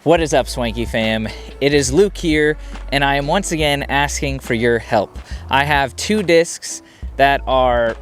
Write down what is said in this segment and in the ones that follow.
What is up, Swanky fam? It is Luke here, and I am once again asking for your help. I have two discs that are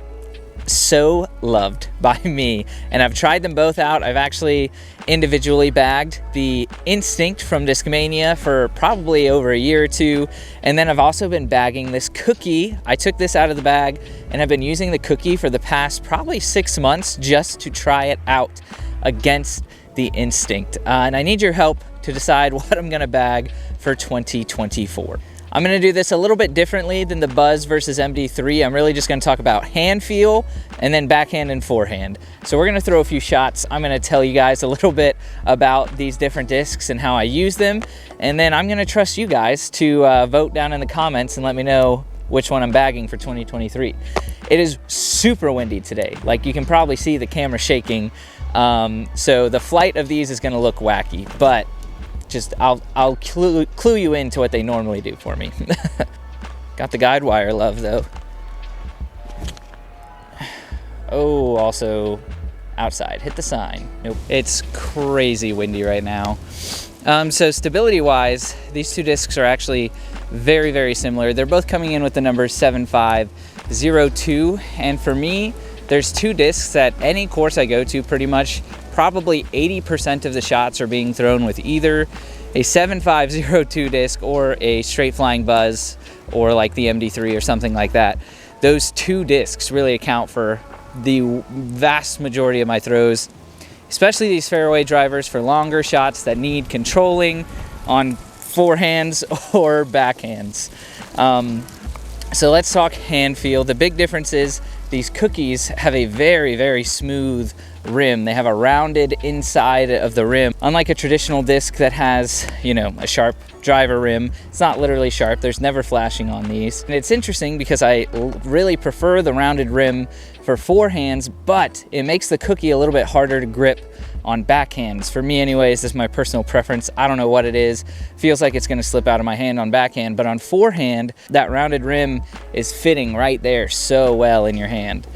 so loved by me, and I've tried them both out. I've actually individually bagged the Instinct from Discmania for probably over a year or two, and then I've also been bagging this Cookie. I took this out of the bag and have been using the Cookie for the past probably 6 months just to try it out against the Instinct. And I need your help to decide what I'm gonna bag for 2024. I'm gonna do this a little bit differently than the Buzz versus MD3. I'm really just gonna talk about hand feel and then backhand and forehand. So we're gonna throw a few shots. I'm gonna tell you guys a little bit about these different discs and how I use them. And then I'm gonna trust you guys to vote down in the comments and let me know which one I'm bagging for 2023. It is super windy today. Like, you can probably see the camera shaking. So the flight of these is gonna look wacky, but just I'll clue you into what they normally do for me. Got the guide wire love though. Oh, also outside, hit the sign. Nope. It's crazy windy right now. So stability wise, these two discs are actually very, very similar. They're both coming in with the number 7502. And for me, there's two discs that any course I go to, pretty much probably 80% of the shots are being thrown with either a 7502 disc or a straight flying Buzz, or like the MD3 or something like that. Those two discs really account for the vast majority of my throws, especially these fairway drivers for longer shots that need controlling on forehands or backhands. So let's talk hand feel. The big difference is these Cookies have a very, very smooth rim. They have a rounded inside of the rim. Unlike a traditional disc that has, you know, a sharp driver rim, it's not literally sharp. There's never flashing on these. And it's interesting because I really prefer the rounded rim for forehands, but it makes the Cookie a little bit harder to grip on backhands. For me anyways, this is my personal preference. I don't know what it is. Feels like it's gonna slip out of my hand on backhand, but on forehand, that rounded rim is fitting right there so well in your hand.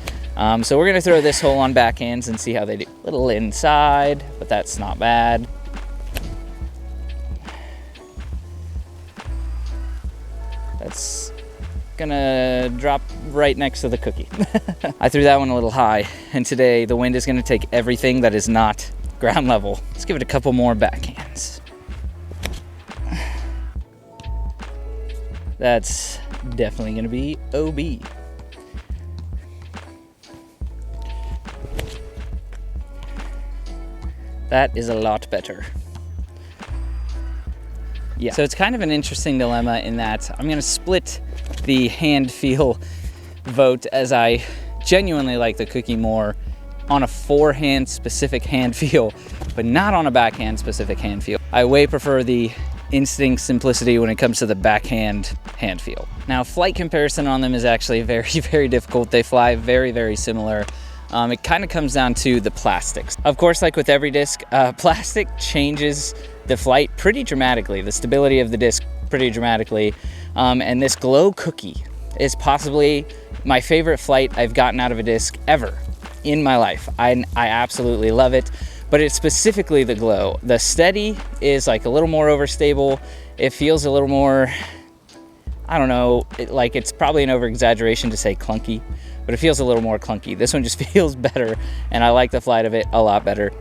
So we're gonna throw this hole on backhands and see how they do. Little inside, but that's not bad. That's gonna drop right next to the Cookie. I threw that one a little high, and today the wind is gonna take everything that is not ground level. Let's give it a couple more backhands. That's definitely gonna be OB. That is a lot better. Yeah, so it's kind of an interesting dilemma in that I'm gonna split the hand feel vote, as I genuinely like the Cookie more on a forehand specific hand feel, but not on a backhand specific hand feel. I way prefer the Instinct simplicity when it comes to the backhand hand feel. Now, flight comparison on them is actually very, very difficult. They fly very, very similar. It kind of comes down to the plastics. Of course, like with every disc, plastic changes the flight pretty dramatically, the stability of the disc pretty dramatically. And this Glow Cookie is possibly my favorite flight I've gotten out of a disc ever in my life. I absolutely love it, but it's specifically the Glow. The Steady is like a little more overstable. It feels a little more, I don't know, like it's probably an over-exaggeration to say clunky, but it feels a little more clunky. This one just feels better, and I like the flight of it a lot better.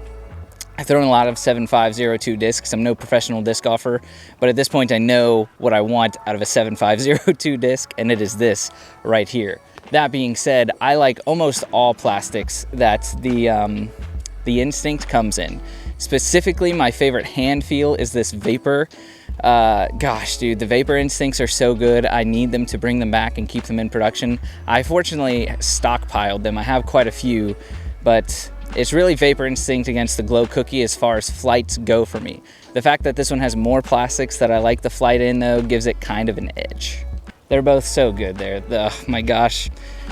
I've thrown a lot of 7502 discs. I'm no professional disc golfer, but at this point I know what I want out of a 7502 disc, and it is this right here. That being said, I like almost all plastics that the Instinct comes in. Specifically, my favorite hand feel is this Vapor. Gosh, dude, the Vapor Instincts are so good. I need them to bring them back and keep them in production. I fortunately stockpiled them. I have quite a few, but it's really Vapor Instinct against the Glow Cookie as far as flights go for me. The fact that this one has more plastics that I like the flight in, though, gives it kind of an edge. They're both so good there. Oh my gosh,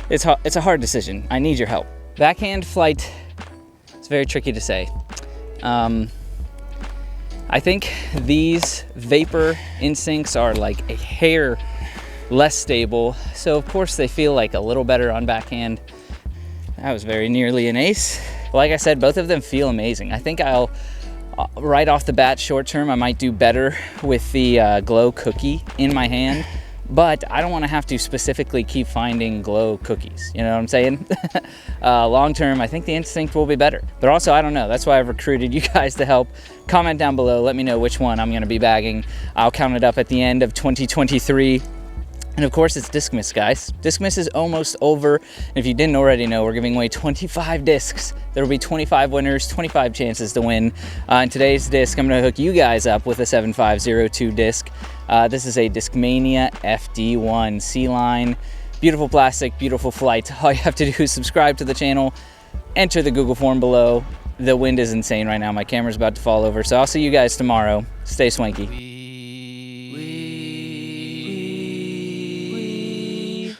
it's a hard decision. I need your help. Backhand flight, it's very tricky to say. I think these Vapor Instincts are like a hair less stable, so of course they feel like a little better on backhand. That was very nearly an ace. Like I said, both of them feel amazing. I think I'll Right off the bat, short term, I might do better with the glow cookie in my hand, but I don't want to have to specifically keep finding glow cookies. You know what I'm saying? Long term, I think the instinct will be better. But also, I don't know. That's why I've recruited you guys to help. Comment down below. Let me know which one I'm going to be bagging. I'll count it up at the end of 2023. And of course, it's Discmiss, guys. Discmiss is almost over. And if you didn't already know, we're giving away 25 discs. There will be 25 winners, 25 chances to win. In today's disc, I'm gonna hook you guys up with a 7502 disc. This is a Discmania FD1 C-Line. Beautiful plastic, beautiful flight. All you have to do is subscribe to the channel, enter the Google form below. The wind is insane right now. My camera's about to fall over. So I'll see you guys tomorrow. Stay swanky.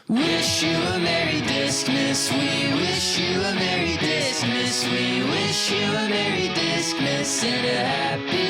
Wish you a Merry Discmas, we wish you a Merry Discmas, we wish you a Merry Discmas and a Happy